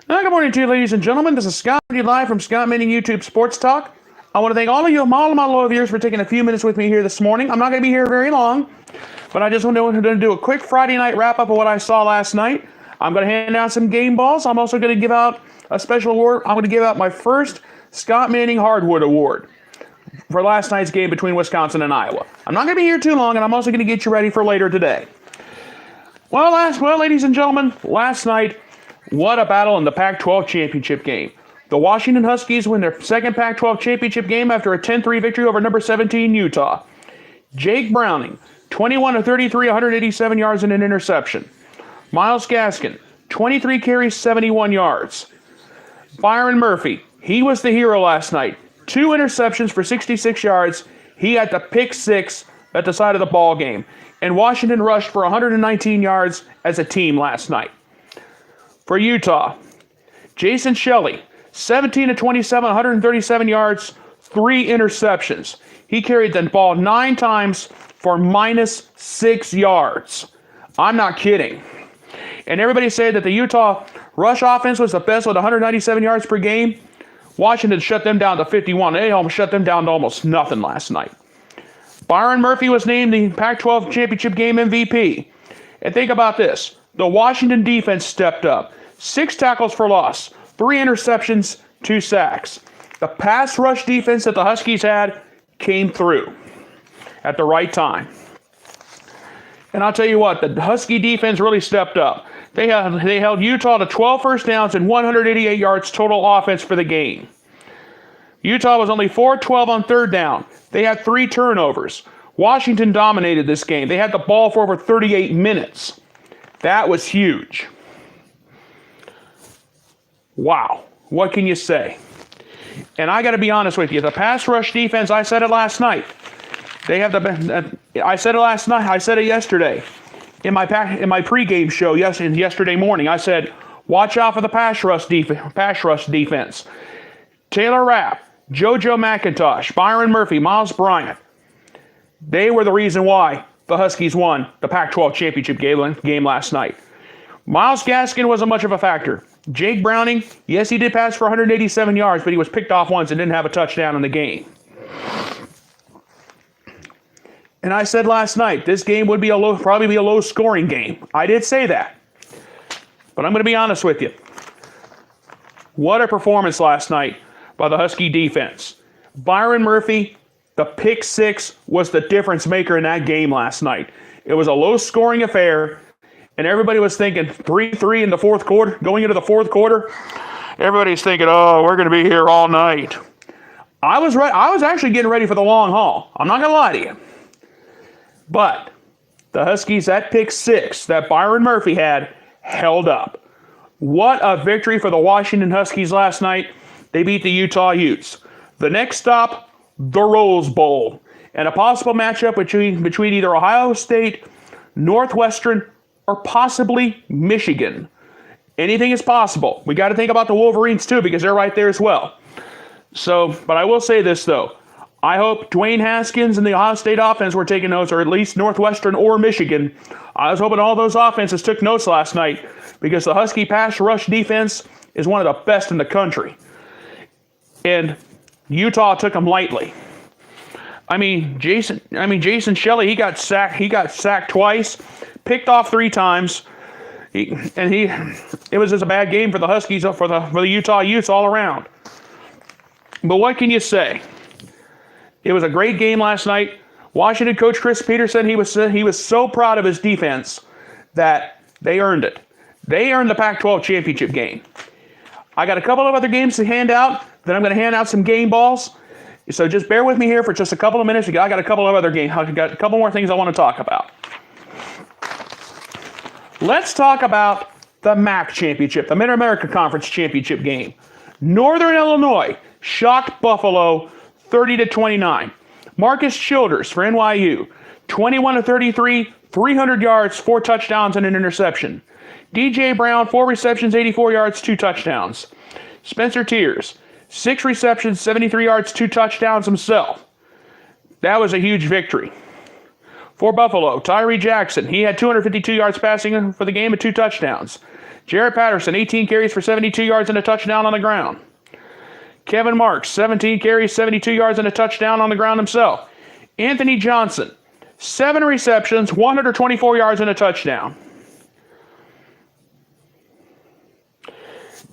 Good morning to you, ladies and gentlemen. This is Scott, live from Scott Manning YouTube Sports Talk. I want to thank all of my loyal viewers for taking a few minutes with me here this morning. I'm not going to be here very long, but I just want to do a quick Friday night wrap-up of what I saw last night. I'm going to hand out some game balls. I'm also going to give out a special award. I'm going to give out my first Scott Manning Hardwood Award for last night's game between Wisconsin and Iowa. I'm not going to be here too long, and I'm also going to get you ready for later today. Well, ladies and gentlemen, last night, what a battle in the Pac-12 championship game. The Washington Huskies win their second Pac-12 championship game after a 10-3 victory over number 17 Utah. Jake Browning, 21 of 33, 187 yards and an interception. Myles Gaskin, 23 carries, 71 yards. Byron Murphy, he was the hero last night. 2 interceptions for 66 yards. He had the pick 6 at the side of the ball game. And Washington rushed for 119 yards as a team last night. For Utah, Jason Shelley, 17 of 27, 137 yards, 3 interceptions. He carried the ball 9 times for minus 6 yards. I'm not kidding. And everybody said that the Utah rush offense was the best with 197 yards per game. Washington shut them down to 51. They almost shut them down to almost nothing last night. Byron Murphy was named the Pac-12 championship game MVP. And think about this. The Washington defense stepped up. 6 tackles for loss, 3 interceptions, 2 sacks. The pass rush defense that the Huskies had came through at the right time. And I'll tell you what, the Husky defense really stepped up. They held Utah to 12 first downs and 188 yards total offense for the game. Utah was only 4-12 on third down. They had 3 turnovers. Washington dominated this game. They had the ball for over 38 minutes. That was huge. Wow, what can you say? And I got to be honest with you, the pass rush defense, I said it last night. They have I said it last night. I said it yesterday in my pregame show yesterday morning. I said, watch out for the pass rush defense. Taylor Rapp, JoJo McIntosh, Byron Murphy, Miles Bryant. They were the reason why the Huskies won the Pac-12 championship game last night. Myles Gaskin wasn't much of a factor. Jake Browning, yes, he did pass for 187 yards, but he was picked off once and didn't have a touchdown in the game. And I said last night, this game would be probably be a low-scoring game. I did say that. But I'm going to be honest with you. What a performance last night by the Husky defense. Byron Murphy, the pick 6, was the difference maker in that game last night. It was a low-scoring affair. And everybody was thinking 3-3 in the fourth quarter, going into the fourth quarter. Everybody's thinking, oh, we're going to be here all night. I was right. I was actually getting ready for the long haul. I'm not going to lie to you. But the Huskies, that pick 6 that Byron Murphy had, held up. What a victory for the Washington Huskies last night. They beat the Utah Utes. The next stop, the Rose Bowl. And a possible matchup between either Ohio State, Northwestern, or possibly Michigan. Anything is possible. We got to think about the Wolverines too, because they're right there as well. So, but I will say this though. I hope Dwayne Haskins and the Ohio State offense were taking notes, or at least Northwestern or Michigan. I was hoping all those offenses took notes last night, because the Husky pass rush defense is one of the best in the country. And Utah took them lightly. Jason Shelley, he got sacked twice. Picked off 3 times, it was just a bad game for the Huskies, for the Utah Utes all around. But what can you say? It was a great game last night. Washington coach Chris Peterson, he was so proud of his defense that they earned it. They earned the Pac-12 championship game. I got a couple of other games to hand out. Then I'm going to hand out some game balls. So just bear with me here for just a couple of minutes. I got a couple of other games. I got a couple more things I want to talk about. Let's talk about the MAC championship, the Mid-America Conference championship game. Northern Illinois shocked Buffalo 30-29. Marcus Childers for NYU, 21 of 33, 300 yards, 4 touchdowns, and an interception. DJ Brown, 4 receptions, 84 yards, 2 touchdowns. Spencer Tears, 6 receptions, 73 yards, 2 touchdowns himself. That was a huge victory. For Buffalo, Tyree Jackson, he had 252 yards passing for the game and 2 touchdowns. Jared Patterson, 18 carries for 72 yards and a touchdown on the ground. Kevin Marks, 17 carries, 72 yards and a touchdown on the ground himself. Anthony Johnson, 7 receptions, 124 yards and a touchdown.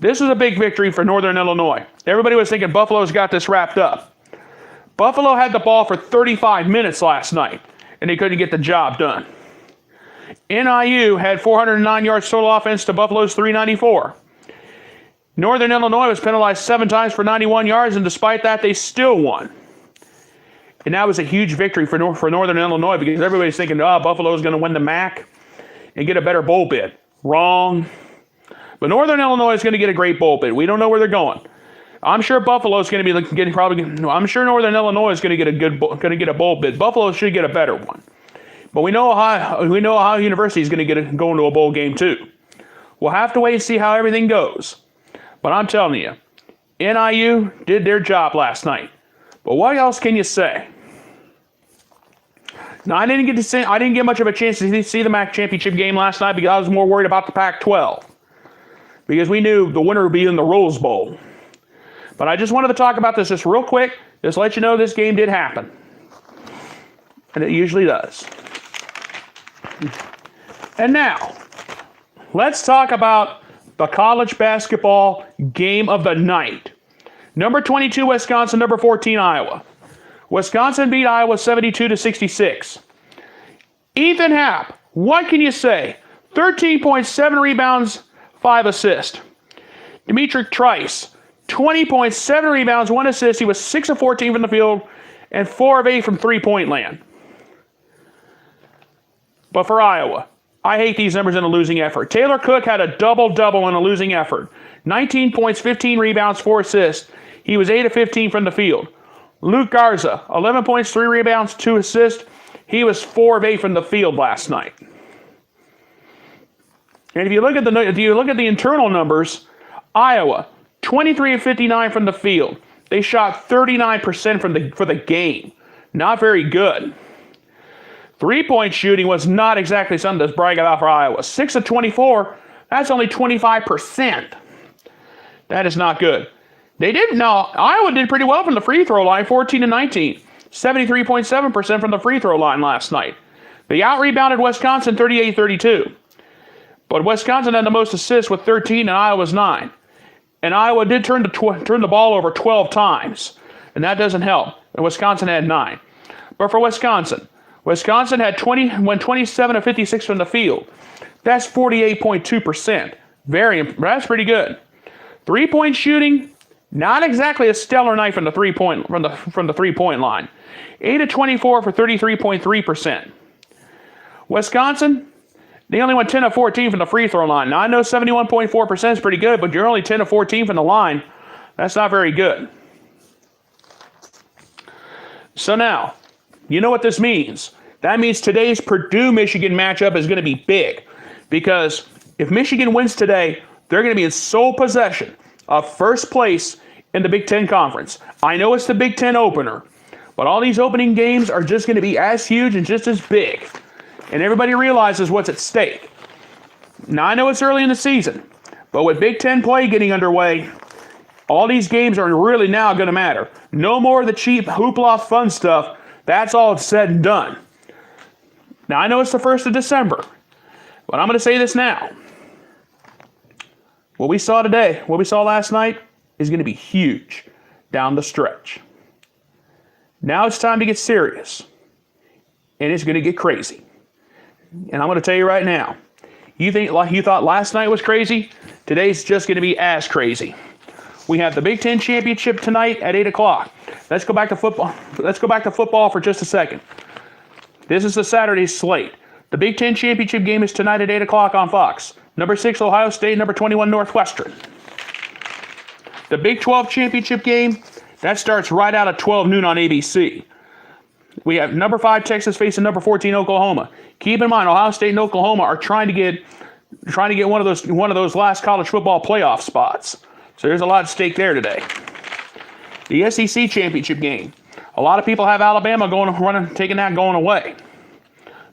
This is a big victory for Northern Illinois. Everybody was thinking Buffalo's got this wrapped up. Buffalo had the ball for 35 minutes last night, and they couldn't get the job done. NIU had 409 yards total offense to Buffalo's 394. Northern Illinois was penalized 7 times for 91 yards, and despite that, they still won. And that was a huge victory for Northern Illinois because everybody's thinking, Buffalo's going to win the MAC and get a better bowl bid. Wrong. But Northern Illinois is going to get a great bowl bid. We don't know where they're going. I'm sure Buffalo's going to be I'm sure Northern Illinois is going to get a bowl bid. Buffalo should get a better one. But we know Ohio University is going to go into a bowl game too. We'll have to wait and see how everything goes. But I'm telling you, NIU did their job last night. But what else can you say? Now, I didn't get much of a chance to see the MAC championship game last night because I was more worried about the Pac-12. Because we knew the winner would be in the Rose Bowl. But I just wanted to talk about this just real quick, just let you know this game did happen. And it usually does. And now, let's talk about the college basketball game of the night. Number 22, Wisconsin. Number 14, Iowa. Wisconsin beat Iowa 72-66. Ethan Happ, what can you say? 13.7 rebounds, 5 assists. Dimitri Trice, 20.7 rebounds, 1 assist. He was 6 of 14 from the field and 4 of 8 from three-point land. But for Iowa, I hate these numbers in a losing effort. Taylor Cook had a double-double in a losing effort. 19 points, 15 rebounds, 4 assists. He was 8 of 15 from the field. Luke Garza, 11 points, 3 rebounds, 2 assists. He was 4 of 8 from the field last night. And if you look at the internal numbers, Iowa, 23 of 59 from the field. They shot 39% for the game. Not very good. Three-point shooting was not exactly something to brag about for Iowa. 6 of 24, that's only 25%. That is not good. Iowa did pretty well from the free throw line, 14 of 19. 73.7% from the free throw line last night. They out-rebounded Wisconsin 38-32. But Wisconsin had the most assists with 13 and Iowa's 9. And Iowa did turn the ball over 12 times. And that doesn't help. And Wisconsin had 9. But for Wisconsin went 27 of 56 from the field. That's 48.2%. That's pretty good. Three-point shooting, not exactly a stellar night from the three-point line. 8 of 24 for 33.3%. Wisconsin, they only went 10 of 14 from the free throw line. Now, I know 71.4% is pretty good, but you're only 10 of 14 from the line. That's not very good. So now, you know what this means. That means today's Purdue-Michigan matchup is going to be big. Because if Michigan wins today, they're going to be in sole possession of first place in the Big Ten Conference. I know it's the Big Ten opener, but all these opening games are just going to be as huge and just as big. And everybody realizes what's at stake. Now, I know it's early in the season, but with Big Ten play getting underway, all these games are really now going to matter. No more of the cheap hoopla fun stuff. That's all said and done. Now, I know it's the 1st of December, but I'm going to say this now. What we saw last night, is going to be huge down the stretch. Now it's time to get serious, and it's going to get crazy. And I'm going to tell you right now, you thought last night was crazy? Today's just going to be as crazy. We have the Big Ten Championship tonight at 8 o'clock. Let's go back to football. Let's go back to football for just a second. This is the Saturday slate. The Big Ten Championship game is tonight at 8 o'clock on Fox. Number 6, Ohio State. Number 21, Northwestern. The Big 12 Championship game, that starts right out at 12 noon on ABC. We have number 5, Texas facing number 14, Oklahoma. Keep in mind, Ohio State and Oklahoma are trying to get one of those last college football playoff spots. So there's a lot at stake there today. The SEC Championship game. A lot of people have Alabama taking that going away.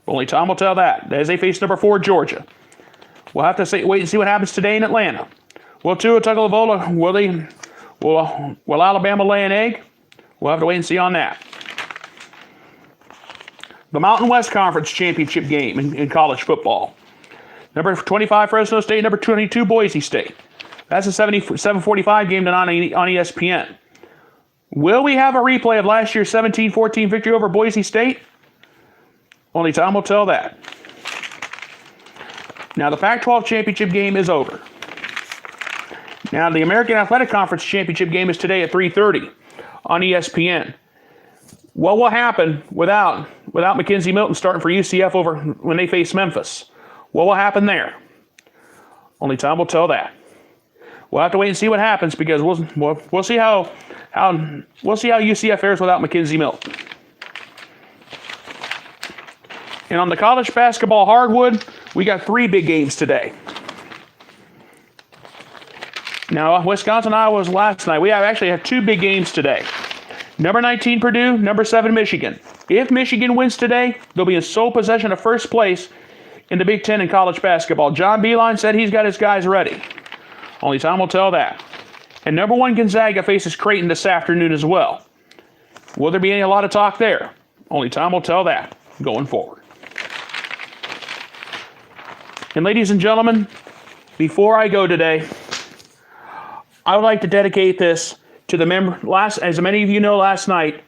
Only time will tell that, as they face number 4, Georgia. We'll have to wait and see what happens today in Atlanta. Will Tua Tagovailoa, will Alabama lay an egg? We'll have to wait and see on that. The Mountain West Conference championship game in college football. Number 25 Fresno State, number 22 Boise State. That's a 7:45 game tonight on ESPN. Will we have a replay of last year's 17-14 victory over Boise State? Only time will tell that. Now the Pac-12 championship game is over. Now the American Athletic Conference championship game is today at 3:30 on ESPN. What will happen without Mackenzie Milton starting for UCF over when they face Memphis? What will happen there? Only time will tell that. We'll have to wait and see what happens because we'll see how UCF fares without Mackenzie Milton. And on the college basketball hardwood, we got 3 big games today. Now, Wisconsin-Iowa was last night. We actually have 2 big games today. Number 19 Purdue, number 7 Michigan. If Michigan wins today, they'll be in sole possession of first place in the Big Ten in college basketball. John Beilein said he's got his guys ready. Only time will tell that. And number 1 Gonzaga faces Creighton this afternoon as well. Will there be a lot of talk there? Only time will tell that going forward. And ladies and gentlemen, before I go today, I would like to dedicate this to the as many of you know, last night,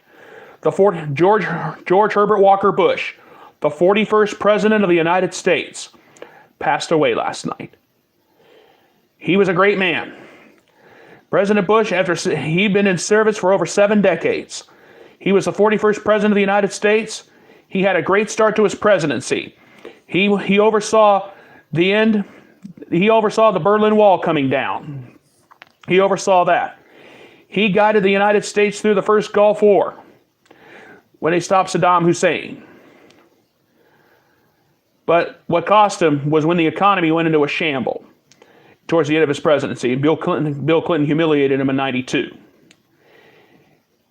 George Herbert Walker Bush, the 41st President of the United States, passed away last night. He was a great man. President Bush, after he'd been in service for over 7 decades, he was the 41st President of the United States. He had a great start to his presidency. He oversaw the end. He oversaw the Berlin Wall coming down. He oversaw that. He guided the United States through the first Gulf War when they stopped Saddam Hussein. But what cost him was when the economy went into a shamble towards the end of his presidency. Bill Clinton humiliated him in '92.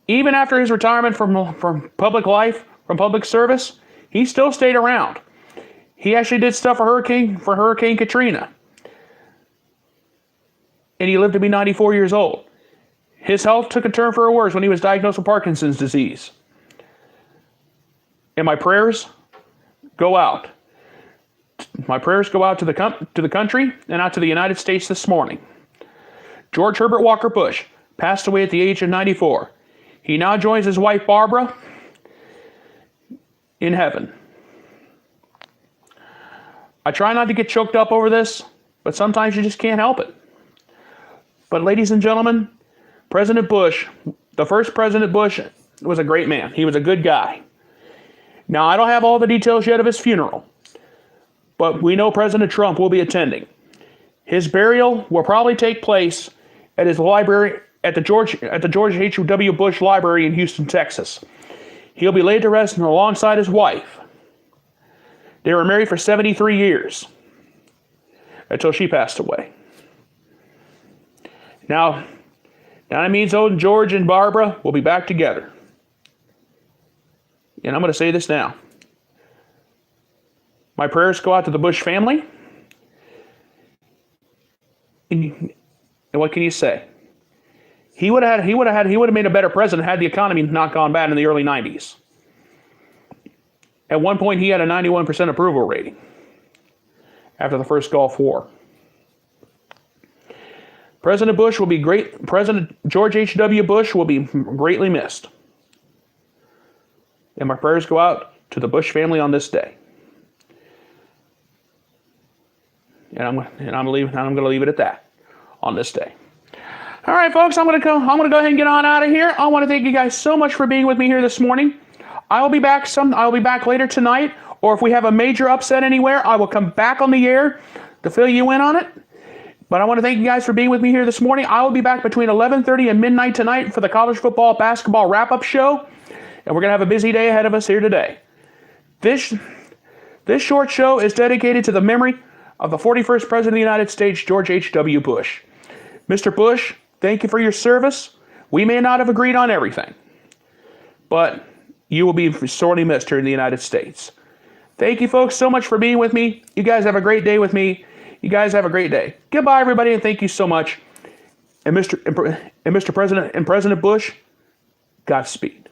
Even after his retirement from public life, from public service, he still stayed around. He actually did stuff for Hurricane Katrina. And he lived to be 94 years old. His health took a turn for the worse when he was diagnosed with Parkinson's disease. And my prayers go out. My prayers go out to the country and out to the United States this morning. George Herbert Walker Bush passed away at the age of 94. He now joins his wife Barbara in heaven. I try not to get choked up over this, but sometimes you just can't help it. But ladies and gentlemen, President Bush, the first President Bush, was a great man. He was a good guy. Now, I don't have all the details yet of his funeral, but we know President Trump will be attending. His burial will probably take place at his library, at the George H.W. Bush Library in Houston, Texas. He'll be laid to rest alongside his wife. They were married for 73 years until she passed away. Now that means old George and Barbara will be back together. And I'm going to say this now. My prayers go out to the Bush family. And what can you say? He would have made a better president had the economy not gone bad in the early 90s. At one point, he had a 91% approval rating after the first Gulf War. President Bush will be great. President George H.W. Bush will be greatly missed. And my prayers go out to the Bush family on this day. And I'm going to leave it at that on this day. All right, folks, I'm going to go ahead and get on out of here. I want to thank you guys so much for being with me here this morning. I will be back later tonight, or if we have a major upset anywhere, I will come back on the air to fill you in on it. But I want to thank you guys for being with me here this morning. I will be back between 11:30 and midnight tonight for the college football basketball wrap-up show, and we're going to have a busy day ahead of us here today. This short show is dedicated to the memory of the 41st President of the United States, George H.W. Bush. Mr. Bush, thank you for your service. We may not have agreed on everything, but you will be sorely missed here in the United States. Thank you, folks, so much for being with me. You guys have a great day with me. You guys have a great day. Goodbye, everybody, and thank you so much. And Mr. President and President Bush, Godspeed.